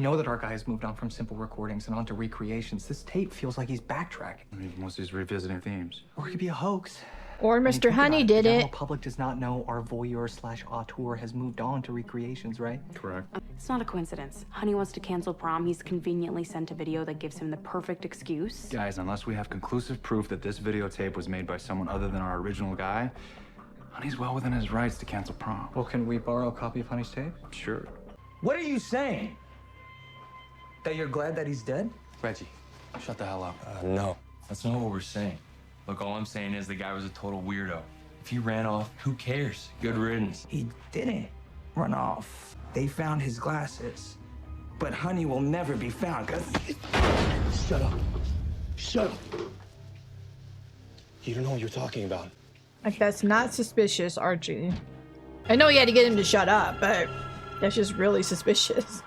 know that our guy has moved on from simple recordings and onto recreations. This tape feels like he's backtracking. I mean, mostly he's revisiting themes. Or it could be a hoax. Or Mr. Honey did it. The it. general public does not know our voyeur/auteur has moved on to recreations, right? Correct. It's not a coincidence. Honey wants to cancel prom. He's conveniently sent a video that gives him the perfect excuse. Guys, unless we have conclusive proof that this videotape was made by someone other than our original guy, Honey's well within his rights to cancel prom. Well, can we borrow a copy of Honey's tape? Sure. What are you saying? That you're glad that he's dead? Reggie, shut the hell up. No. That's not what we're saying. Look, all I'm saying is the guy was a total weirdo. If he ran off, who cares? Good riddance. He didn't run off. They found his glasses. But Honey will never be found, cause... Shut up. Shut up. You don't know what you're talking about. Like, that's not suspicious, Archie. I know you had to get him to shut up, but that's just really suspicious.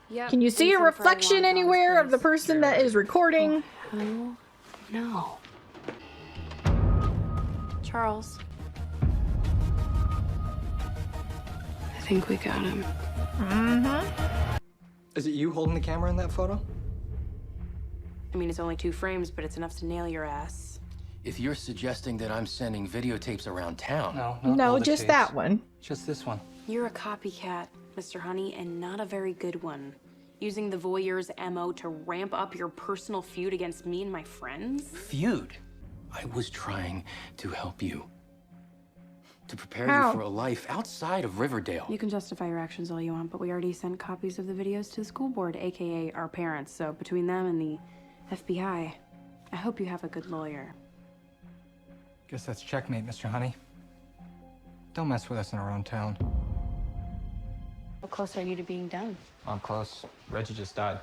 Yep, Can you see a reflection anywhere of the person that is recording? Oh, no. Charles. I think we got him. Mm-hmm. Is it you holding the camera in that photo? I mean, it's only 2 frames, but it's enough to nail your ass. If you're suggesting that I'm sending videotapes around town... No, just that one. Just this one. You're a copycat, Mr. Honey, and not a very good one. Using the voyeur's MO to ramp up your personal feud against me and my friends? Feud? I was trying to help you. To prepare How? you for a life outside of Riverdale. You can justify your actions all you want, but we already sent copies of the videos to the school board, aka our parents, so between them and the FBI, I hope you have a good lawyer. Guess that's checkmate, Mr. Honey. Don't mess with us in our own town. How close are you to being done? I'm close. Reggie just died.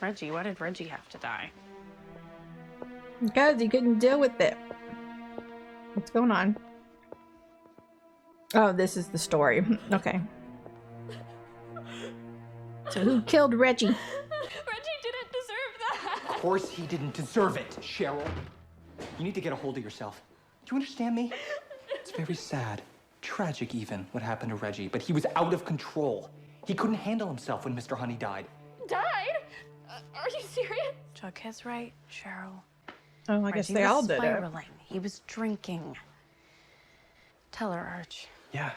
Reggie? Why did Reggie have to die? Because he couldn't deal with it. What's going on? Oh, this is the story. Okay. So who killed Reggie? Reggie didn't deserve that! Of course he didn't deserve it, Cheryl. You need to get a hold of yourself. Do you understand me? It's very sad. Tragic even, what happened to Reggie, but he was out of control. He couldn't handle himself when Mr. Honey died. Died? Are you serious? Jughead's right, Cheryl. Oh, I guess Reggie they was all did it. spiraling. He was drinking. Tell her, Arch. Yeah.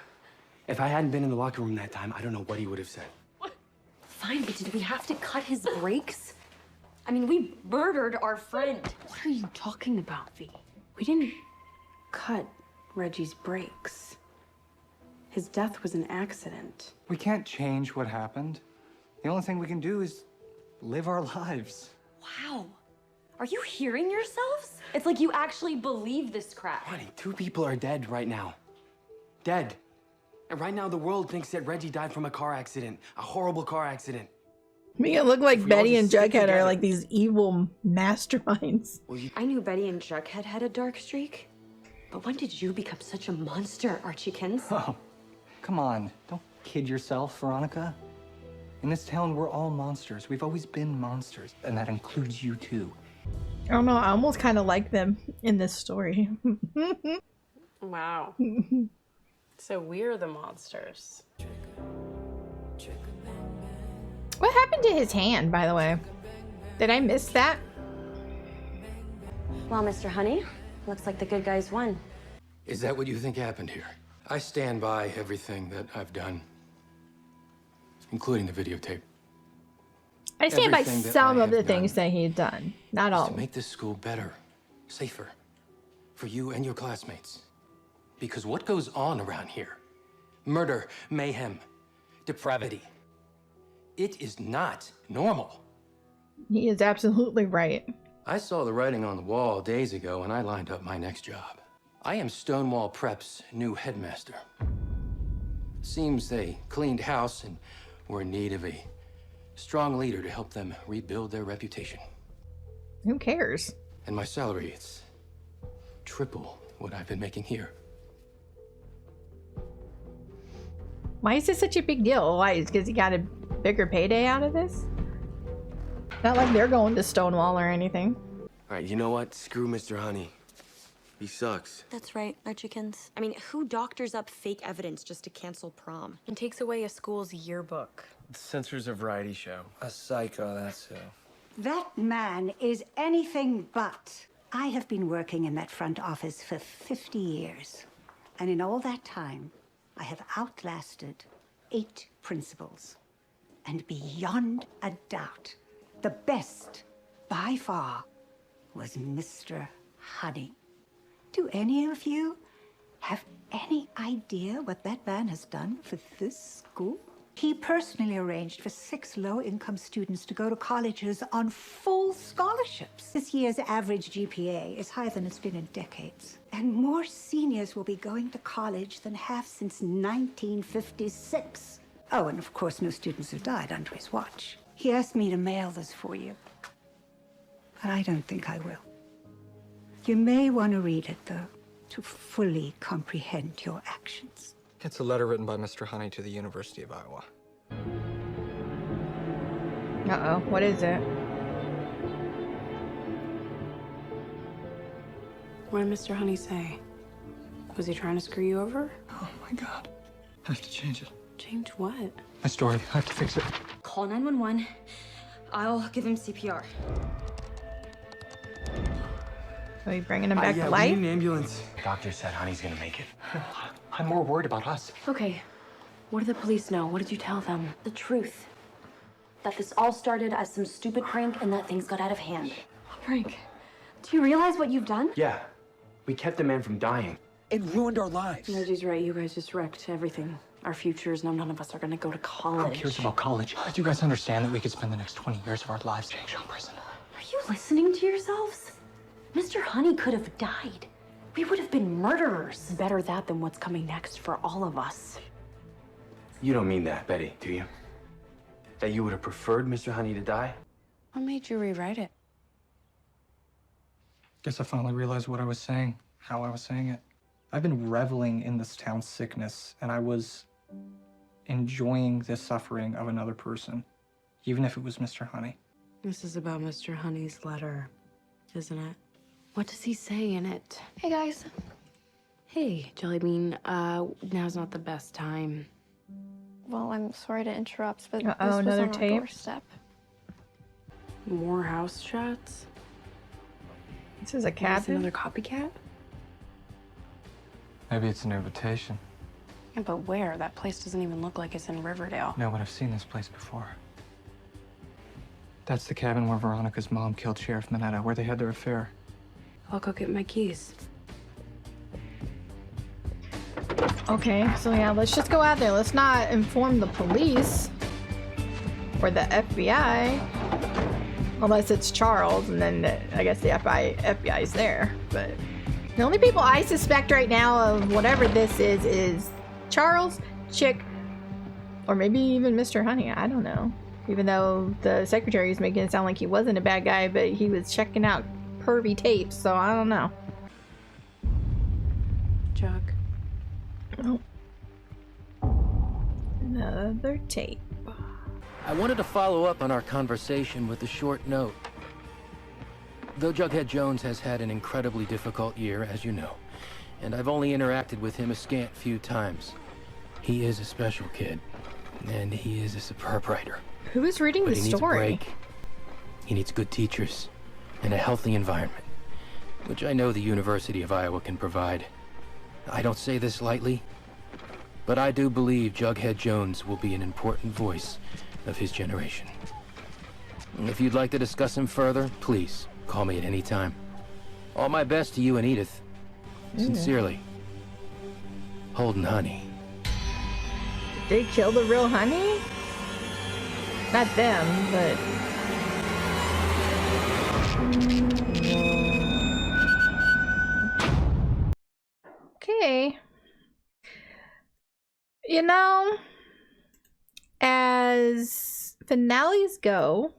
If I hadn't been in the locker room that time, I don't know what he would have said. Fine, but did we have to cut his brakes? I mean, we murdered our friend. What are you talking about, V? We didn't cut Reggie's brakes. His death was an accident. We can't change what happened. The only thing we can do is live our lives. Wow. Are you hearing yourselves? It's like you actually believe this crap. Honey, 2 people are dead right now. Dead. And right now the world thinks that Reggie died from a car accident. A horrible car accident. Make it look like If we all Betty and just stick Jughead are together. like these evil masterminds. Well, I knew Betty and Jughead had a dark streak. But when did you become such a monster, Archiekins? Oh, come on. Don't kid yourself, Veronica. In this town, we're all monsters. We've always been monsters, and that includes you too. I don't know, I almost kind of like them in this story. Wow. So we're the monsters. What happened to his hand, by the way? Did I miss that? Well, Mr. Honey, looks like the good guys won. Is that what you think happened here? I stand by everything that I've done, including the videotape. I stand by Everything that some I of the have things done that he'd done. Not all. To make this school better, safer, for you and your classmates. Because what goes on around here? Murder, mayhem, depravity. It is not normal. He is absolutely right. I saw the writing on the wall days ago and I lined up my next job. I am Stonewall Prep's new headmaster. Seems they cleaned house and were in need of a strong leader to help them rebuild their reputation. Who cares? And my salary, it's triple what I've been making here. Why is this such a big deal? Why? Because he got a bigger payday out of this? Not like they're going to Stonewall or anything. all right, you know what? Screw Mr. Honey. He sucks. That's right, Archiekins. I mean, who doctors up fake evidence just to cancel prom? And takes away a school's yearbook. The Censors of Variety show. A psycho, that's who. That man is anything but. I have been working in that front office for 50 years. And in all that time, I have outlasted 8 principals. And beyond a doubt, the best, by far, was Mr. Honey. Do any of you have any idea what that man has done for this school? He personally arranged for 6 low-income students to go to colleges on full scholarships. This year's average GPA is higher than it's been in decades. And more seniors will be going to college than have since 1956. Oh, and of course, no students have died under his watch. He asked me to mail this for you, but I don't think I will. You may want to read it, though, to fully comprehend your actions. It's a letter written by Mr. Honey to the University of Iowa. Uh-oh, what is it? What did Mr. Honey say? Was he trying to screw you over? Oh my God. I have to change it. Change what? My story. I have to fix it. Call 911. I'll give him CPR. Are we bringing him back Yeah, to we life? need an ambulance. The doctor said Honey's gonna make it. I'm more worried about us. Okay. What do the police know? What did you tell them? The truth. That this all started as some stupid prank and that things got out of hand. Frank. Do you realize what you've done? Yeah. We kept the man from dying. It ruined our lives. Reggie's right. You guys just wrecked everything. Our futures. No, none of us are gonna go to Who college. cares about college? Do you guys understand that we could spend the next 20 years of our lives in prison? Are you listening to yourselves? Mr. Honey could have died. We would have been murderers. Better that than what's coming next for all of us. You don't mean that, Betty, do you? That you would have preferred Mr. Honey to die? What made you rewrite it? Guess I finally realized what I was saying, how I was saying it. I've been reveling in this town's sickness, and I was enjoying the suffering of another person, even if it was Mr. Honey. This is about Mr. Honey's letter, isn't it? What does he say in it? Hey, guys. Hey, Jellybean, now's not the best time. Well, I'm sorry to interrupt, but Uh-oh, this was another on our tape? doorstep. More house shots? This is a Is cabin? another copycat? Maybe it's an invitation. Yeah, but where? That place doesn't even look like it's in Riverdale. No, but I've seen this place before. That's the cabin where Veronica's mom killed Sheriff Mineta, where they had their affair. I'll go get my keys. Okay, so yeah, let's just go out there. Let's not inform the police or the FBI. Unless it's Charles, and then I guess the FBI is there. But the only people I suspect right now of whatever this is Charles, Chick, or maybe even Mr. Honey. I don't know. Even though the secretary is making it sound like he wasn't a bad guy, but he was checking out pervy tapes, so I don't know. Chuck. Oh. Another tape. I wanted to follow up on our conversation with a short note. Though Jughead Jones has had an incredibly difficult year, as you know, and I've only interacted with him a scant few times, he is a special kid, and he is a superb writer. Who is reading But the he needs a story? break. He needs good teachers and a healthy environment, which I know the University of Iowa can provide. I don't say this lightly, but I do believe Jughead Jones will be an important voice of his generation. If you'd like to discuss him further, please call me at any time. All my best to you and Edith. Sincerely, Holden Honey. Did they kill the real Honey? Not them, but... Okay. You know, as finales go,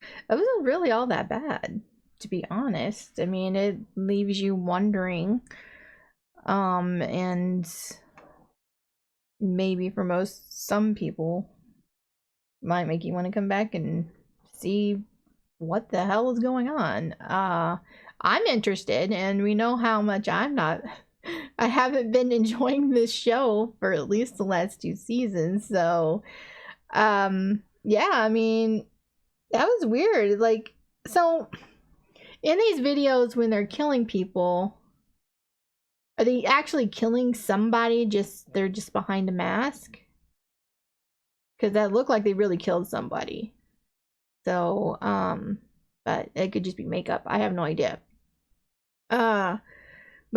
it wasn't really all that bad, to be honest. I mean, it leaves you wondering, and maybe for some people might make you want to come back and see what the hell is going on. I'm interested, and we know how much I haven't been enjoying this show for at least the last 2 seasons, so Yeah, I mean, that was weird. Like, so in these videos when they're killing people, are they actually killing somebody? They're just behind a mask? Because that looked like they really killed somebody. So, but it could just be makeup. I have no idea. But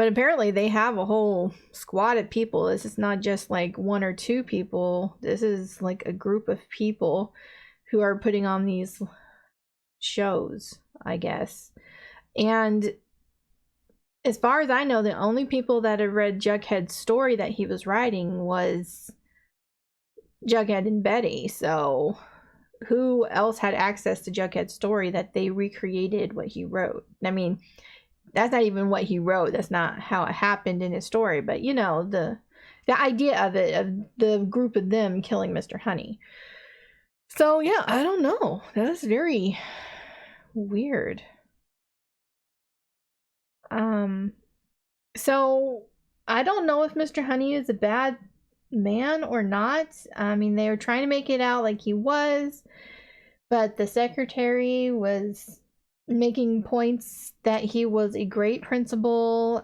apparently they have a whole squad of people. This is not just like one or two people. This is like a group of people who are putting on these shows, I guess. And as far as I know, the only people that have read Jughead's story that he was writing was Jughead and Betty. So who else had access to Jughead's story that they recreated what he wrote? I mean, that's not even what he wrote. That's not how it happened in his story. But, you know, the idea of it, of the group of them killing Mr. Honey. So, yeah, I don't know. That's very weird. So, I don't know if Mr. Honey is a bad man or not. I mean, they were trying to make it out like he was. But the secretary was making points that he was a great principal.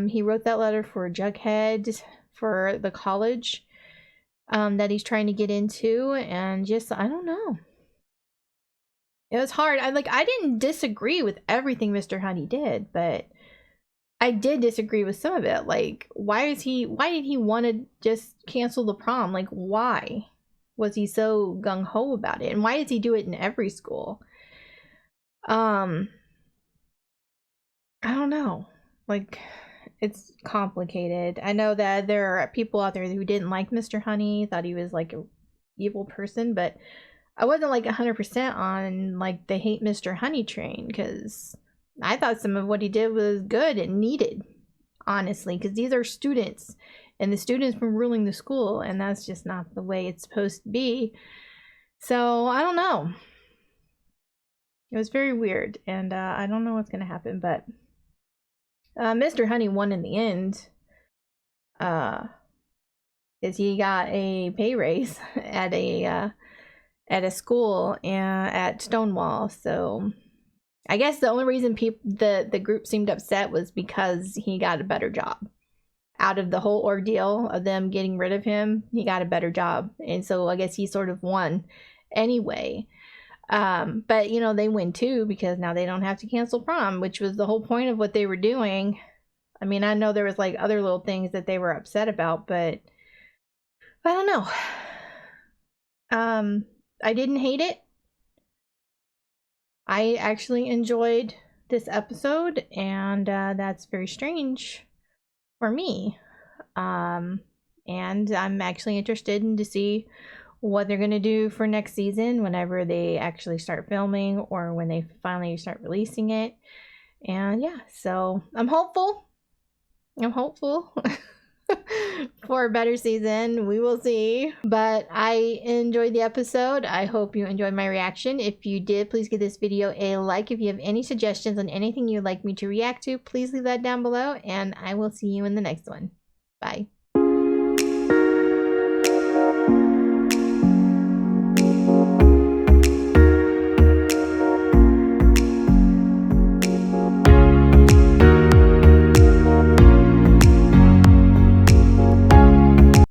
He wrote that letter for Jughead for the college that he's trying to get into, and just, I don't know. It was hard. I didn't disagree with everything Mr. Honey did, but I did disagree with some of it. Like, why did he want to just cancel the prom? Like, why was he so gung-ho about it? And why does he do it in every school? I don't know. Like, it's complicated. I know that there are people out there who didn't like Mr. Honey, thought he was like an evil person, but I wasn't like 100% on like the hate Mr. Honey train, because I thought some of what he did was good and needed, honestly, because these are students, and the students were ruling the school, and that's just not the way it's supposed to be. So, I don't know. It was very weird, and I don't know what's going to happen, but Mr. Honey won in the end, because he got a pay raise at a school at Stonewall. So I guess the only reason the group seemed upset was because he got a better job. Out of the whole ordeal of them getting rid of him, he got a better job, and so I guess he sort of won anyway. But you know, they win too, because now they don't have to cancel prom, which was the whole point of what they were doing. I mean, I know there was like other little things that they were upset about, but I don't know. I didn't hate it. I actually enjoyed this episode, and that's very strange for me. And I'm actually interested in to see what they're going to do for next season whenever they actually start filming, or when they finally start releasing it. And yeah, so I'm hopeful for a better season. We will see. But I enjoyed the episode. I hope you enjoyed my reaction. If you did, please give this video a like. If you have any suggestions on anything you'd like me to react to, please leave that down below, and I will see you in the next one. Bye.